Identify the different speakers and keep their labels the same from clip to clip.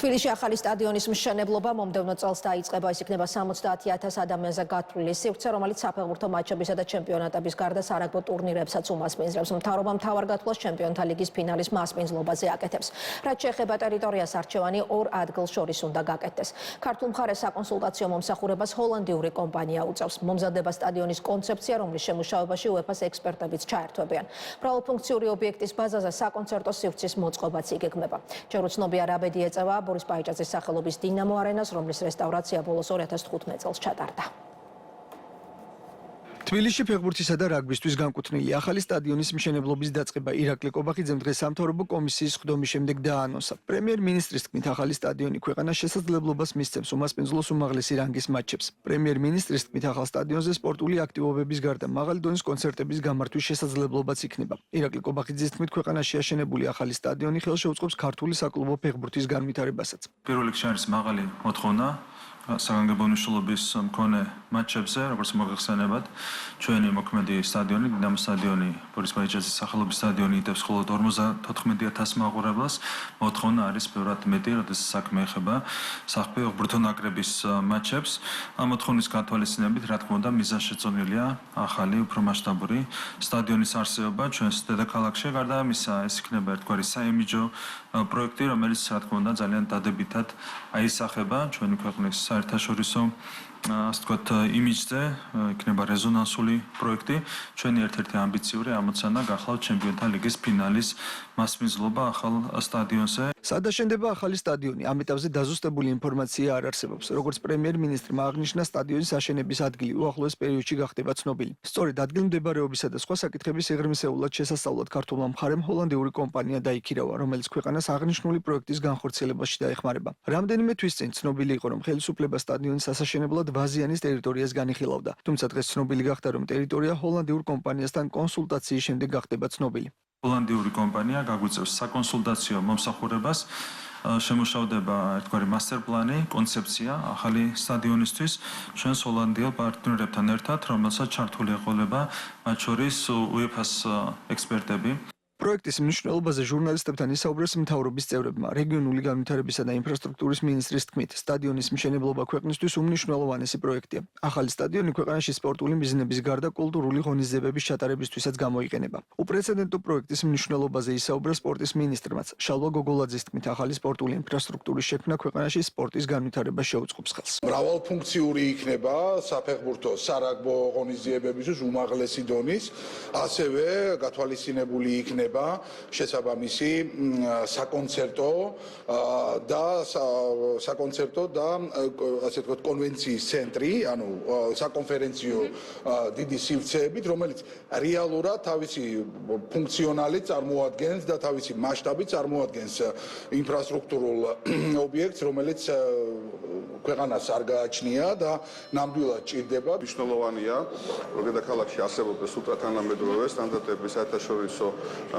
Speaker 1: თბილისში ახალი სტადიონის მშენებლობა მომდევნო წელს დაიწყება. ის იქნება 70,000 ადამიანზე გათვლილი სივრცე, რომელიც საფეხბურთო მატჩებისა და ჩემპიონატების გარდა სარაგბო ტურნირებსაც უმასპინძლებს. მთავრობა მთავარ გათვლას ჩემპიონთა ლიგის ფინალის მასპინძლობაზე აკეთებს. რაც შეეხება ტერიტორიას, არჩევანი 2 ადგილს შორის უნდა გაკეთდეს. ქართულ მხარეს საკონსულტაციო მომსახურებას ჰოლანდიური კომპანია უწევს. მომზადდება სტადიონის კონცეფცია, რომლის შემუშავებაში UEFA-ს ექსპერტებიც ჩაერთვებიან. მრავალფუნქციური ობიექტის ბაზაზე საკონცერტო სივრცის მოწყობაც იგეგმება. ჯერ უცნობია რა ბედი ეწევა ბორის პაიჭაძის სახელობის დინამო არენას, რომლის რესტავრაცია ბოლოს 2015 წელს ჩატარდა.
Speaker 2: თბილისში ფეხბურთისა და რაგბისთვის განკუთვნილი ახალი სტადიონის მშენებლობის დაწყება ირაკლი კობახიძემ დღეს სამთავრობო კომისიის ხდომის შემდეგ დაანონსა. პრემიერ-მინისტრის თქმით, ახალი სტადიონი ქვეყანას შესაძლებლობას მისცემს უმასპინძლოს უმაღლესი რანგის მატჩებს. პრემიერ-მინისტრის თქმით, ახალ სტადიონზე სპორტული აქტივობების გარდა მაღალი დონის კონცერტების გამართვის შესაძლებლობაც იქნება. ირაკლი კობახიძის თქმით, ქვეყანაში აშენებული ახალი სტადიონი ხელშეუწყობს ქართული საკლუბო ფეხბურთის განვითარებასაც.
Speaker 3: პირველ რიგში არის მაღალი მოთხოვნა საგანგებო მნიშვნელობის მქონე მატჩებზე, როგორც მოგეხსენებათ, ჩვენი მოქმედი სტადიონი, დინამო სტადიონი, ბორის პაიჭაძის სახელობის სტადიონი იტევს მხოლოდ 54,000 მაყურებელს. მოთხოვნა არის ბევრად მეტი, როდესაც საქმე ეხება საფეხბურთო ნაკრების მატჩებს. ამ მოთხოვნის გათვალისწინებით, რა თქმა უნდა, მიზანშეწონილია ახალი, უფრო მასშტაბური სტადიონის არსებობა ჩვენს დედაქალაქში. გარდა ამისა, ეს იქნება ერთგვარი საიმიჯო პროექტი, რომელიც, რა თქმა უნდა, ძალიან დადებითად აისახება ჩვენი ქვეყნის საერთაშორისო ასე ვთქვათ იმიჯზე, იქნება რეზონანსული პროექტი. ჩვენი ერთ-ერთი ამბიციური ამოცანა გახლავთ ჩემპიონთა ლიგის ფინალის მასპინძლობა ახალ სტადიონზე.
Speaker 2: სად აშენდება ახალი სტადიონი? ამ ეტაპზე დაზუსტებული ინფორმაცია არ არსებობს. როგორც პრემიერ-მინისტრმა აღნიშნა, სტადიონის აშენების ადგილი უახლოეს პერიოდში გახდება ცნობილი. სწორედ ადგილმდებარეობისა და სხვა საკითხების სიღრმისეულად შესასწავლად ქართულმა მხარემ ჰოლანდიური კომპანია დაიქირავა, რომელიც ქვეყანას აღნიშნული პროექტის განხორციელებაში დაეხმარება. რამდენიმე თვის წინ ცნობილი იყო, რომ ხელისუფლება სტადიონის ასაშენებლად ვაზიანის ტერიტორიას განიხილავდა. თუმცა დღეს ცნობილი გახდა, რომ ტერიტორია ჰოლანდიურ კომპანიასთან კონსულტაციის შემდეგ გახდება ცნობილი.
Speaker 3: ჰოლანდიური კომპანია გაგვიწევს საკონსულტაციო მომსახურებას, შემუშავდება ერთგვარი მასტერპლანი, კონცეფცია ახალი სტადიონისთვის ჩვენს ჰოლანდიელ პარტნიორებთან ერთად, რომელსაც ჩართული ეყოლება მათ შორის UEFA-ს ექსპერტები.
Speaker 2: პროექტის მნიშვნელობაზე ჟურნალისტებთან ისაუბრეს მთავრობის წევრებმა. რეგიონული განვითარებისა და ინფრასტრუქტურის მინისტრის თქმით, სტადიონის მშენებლობა ქვეყნისთვის უმნიშვნელოვანესი პროექტია. ახალი სტადიონი ქვეყანაში სპორტული მიზნების გარდა კულტურული ღონისძიებების ჩატარებისთვისაც გამოიყენება. უპრეცედენტო პროექტის მნიშვნელობაზე ისაუბრა სპორტის მინისტრმაც. შალვა გოგოლაძის თქმით, ახალი სპორტული ინფრასტრუქტურის შექმნა ქვეყანაში სპორტის განვითარებას შეუწყობს ხელს.
Speaker 4: მრავალფუნქციური იქნება საფეხბურთო სარაგბო ღონისძიებებისთვის უმაღლესი დონის, ასევე გათვალისწინებული იქნება შესაბამისი საკონცერტო და ასე ვთქვათ კონვენციის ცენტრი, ანუ საკონფერენციო დიდი სივრცეებით, რომელიც რეალურად თავისი ფუნქციონალით წარმოადგენს და თავისი მასშტაბით წარმოადგენს ინფრასტრუქტურულ ობიექტს, რომელიც ქვეყანას არ გააჩნია და ნამდვილად ჭირდება.
Speaker 5: მნიშვნელოვანია, რომ დედაქალაქში არსებობდეს ულტრათანამედროვე სტანდარტების საერთაშორისო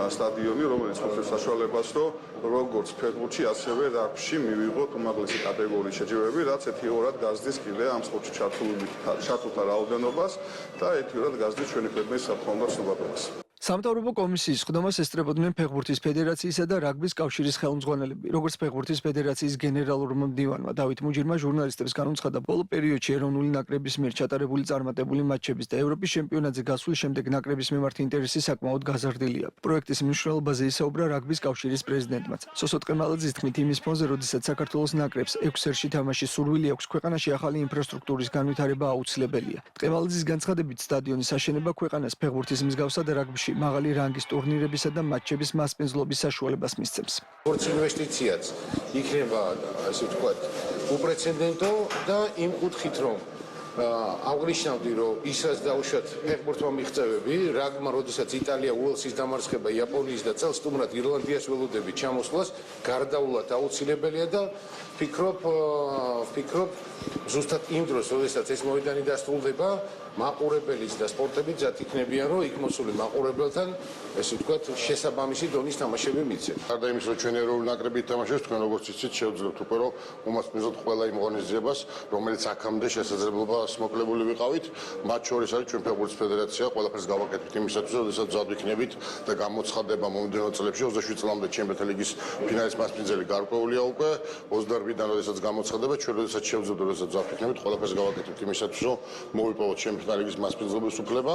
Speaker 5: სტადიონი, რომელიც მოხდეს საშუალებას, რომ როგორც ფეხბურთში, ასევე რაგბიში მივიღოთ უმაღლესი კატეგორიის შეჯიბრებები, რაც ერთიორად გაზრდის კიდე ამ სპორტში ჩართულთა რაოდენობას და ერთიორად გაზრდის ჩვენი ქვეყნის საფრთხე ცნობადობას.
Speaker 2: სამთავრობო კომისიის ხდომას ესწრებოდნენ ფეხბურთის ფედერაციისა და რაგბის კავშირის ხელმძღვანელები. როგორც ფეხბურთის ფედერაციის გენერალურმა მდივანმა დავით მუჯირმა ჟურნალისტებს განუცხადა, ბოლო პერიოდში ეროვნული ნაკრების მიერ ჩატარებული წარმატებული მატჩების და ევროპის ჩემპიონატზე გასვლის შემდეგ ნაკრების მიმართ ინტერესი საკმაოდ გაზრდილია. პროექტის მნიშვნელობაზე ისაუბრა რაგბის კავშირის პრეზიდენტმაც. სოსო ტყემალაძის თქმით, იმის ფონზე, როდესაც საქართველოს ნაკრებს 6 ერში თამაშის სურვილი აქვს, ქვეყანაში ახალი ინფრასტრუქტურის განვითარება აუცილებელია. ტყემალაძის განცხადებით, სტადიონის აშენება ქვეყანას ფეხბურთის მსგავსად რაგბში მაღალი რანგის ტურნირებისა და მატჩების მასპინძლობის საშუალებას მისცემს.
Speaker 6: სპორტ ინვესტიციაც იქნება, ასე ვთქვათ, უპრეცედენტო და იმ კუთხით, რომ აღნიშნავდი, რომ ისაც დაუშვათ ფეხბურთმა მიღწევები, რაგბმა, როდესაც იტალია უელსის დამარცხება, იაპონიის და წელს სტუმრად ირლანდიას ველოდები ჩამოსვლას, გარდაულად აუცილებელია და ვფიქრობ, ზუსტად იმ დროს, როდესაც ეს მოედანი დასრულდება, მაყურებელიც და სპორტებიც იქნებიან, რომ იქ მოსული მაყურებელთან, ესე ვთქვათ, შესაბამისი დონის თამაშები მიცემ.
Speaker 7: გარდა იმის, რომ ჩვენი ეროვნული ნაკრები ითამაშებს, თქვენ როგორც იცით, შევძლებთ უკვე, რომ უმასპინძლოთ ყველა იმ ღონისძიებას, რომელიც აქამდე შესაძლებლობას მოკლებული ვიყავით. მათ შორის არის ჩვენ ფეხბურთის ფედერაცია, ყველაფერს გავაკეთებთ იმისათვის, როდესაც მზად ვიქნებით და გამოცხადება მომდევნო წლებში 27 წლამდე ჩემპიონთა ლიგის ფინალის მასპინძელი გარკვეულია უკვე 28-დან როდესაც გამოცხადება, ჩვენ როდესაც შევძლებთ, როდესაც მზად ვიქნებით, ყველაფერს გავაკეთებთ იმისათვის, რომ მოვიპოვოთ ჩემპიონთა ლიგის მასპინძლობის უფლება.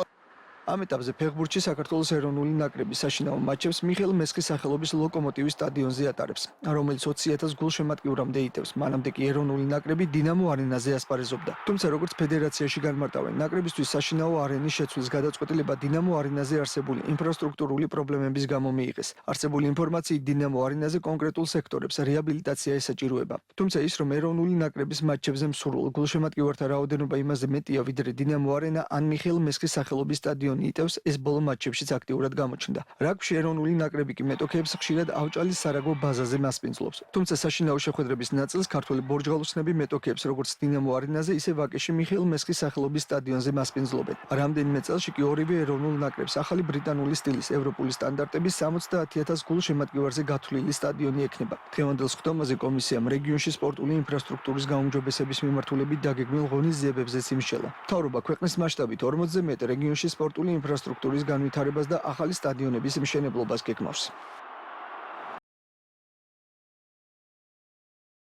Speaker 2: ამ ეტაპზე ფეხბურთში საქართველოს ეროვნული ნაკრები საშინაო მატჩებს მიხეილ მესხის სახელობის ლოკომოტივის სტადიონზე ატარებს, რომელიც 20,000 გულშემატკივრამდე იტევს. მანამდე კი ეროვნული ნაკრები დინამო არენაზე ასპარეზობდა. თუმცა როგორც ფედერაციაში განმარტავენ, ნაკრებისთვის საშინაო არენის შეცვლის გადაწყვეტილება დინამო არენაზე არსებული ინფრასტრუქტურული პრობლემების გამო მიიღეს. არსებული ინფორმაციით დინამო არენაზე კონკრეტულ სექტორებს რეაბილიტაცია ესაჭიროება. თუმცა ის, რომ ეროვნული ნაკრების მატჩებზე მსურულ გულშემატკივართა რაოდენობა იმაზე მეტია, ვიდრე დინამო არენა ან მიხეილ მესხის სახელობის სტადიონი იტევს, ეს ბოლო მატჩებშიც აქტიურად გამოჩნდა. რაგბში ეროვნული ნაკრები კი მეტოქეებს ხშირად ავჭალის სარაგბო ბაზაზე მასპინძლობს. თუმცა საშინაო შეხვედრების ნაწილს ქართველი ბორჯღალოსნები მეტოქეებს როგორც დინამო არენაზე, ისე ვაკეში მიხეილ მესხის სახელობის სტადიონზე მასპინძლობენ. რამდენიმე წელში კი ორივე ეროვნულ ნაკრებს ახალი ბრიტანული სტილის ევროპული სტანდარტების 70,000 გულშემატკივარზე გათვლილი სტადიონი ექნება. დღევანდელ სხდომაზე კომისიამ რეგიონში სპორტული ინფრასტრუქტურის გაუმჯობესების მიმართულებით დაგეგმილ ღონისძიებებზეც იმსჯელა. მთავრობა ქვეყნის მასშტაბით 40-ზე მეტ რეგიონში სპორტული ინფრასტრუქტურის განვითარებას და ახალი სტადიონების მშენებლობას გეგმავს.